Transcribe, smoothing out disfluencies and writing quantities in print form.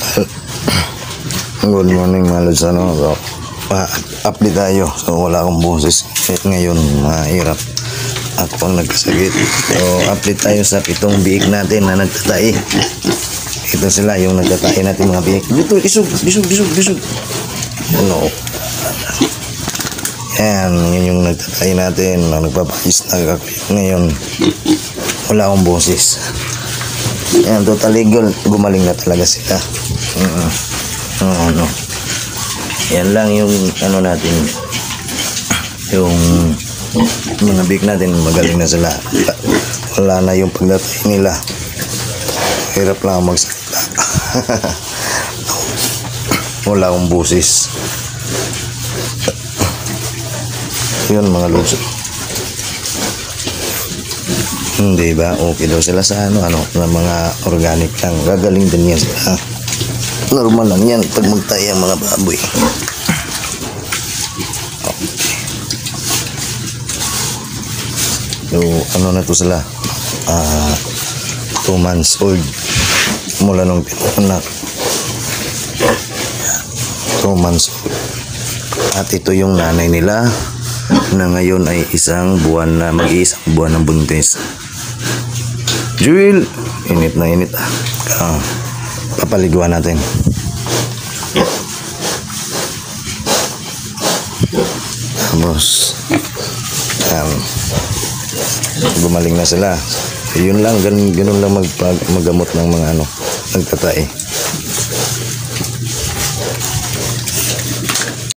Good morning mga lods. So, update tayo. So wala akong boses ngayon, mahirap ako ang nagkasakit. So update tayo sa pitong biik natin na nagtatay. Ito sila yung nagtatay natin mga biik. Dito, isog. Ano? Yan, yun yung nagtatay natin na nagpapais na ngayon. Wala akong boses. Yan, totally gumaling na talaga sila. Yan lang yung ano natin, yung mga biik natin, magaling na sila. Wala na yung pagdatay nila. Hirap lang magsalita. Wala akong busis. Yun mga lods. Hindi ba? Okay daw sila sa ano na mga organic lang. Gagaling din yan sila. Normal lang yan pag magtay ang mga baboy. Okay. So, ano na to sila? 2 months old. Mula nung pinanganak. 2 months old. At ito yung nanay nila na ngayon ay mag-iisang buwan ng buntis. Jewel! Init na init papaliguan natin. Tapos gumaling na sila. Yun lang, ganun lang maggamot ng mga nagtatay.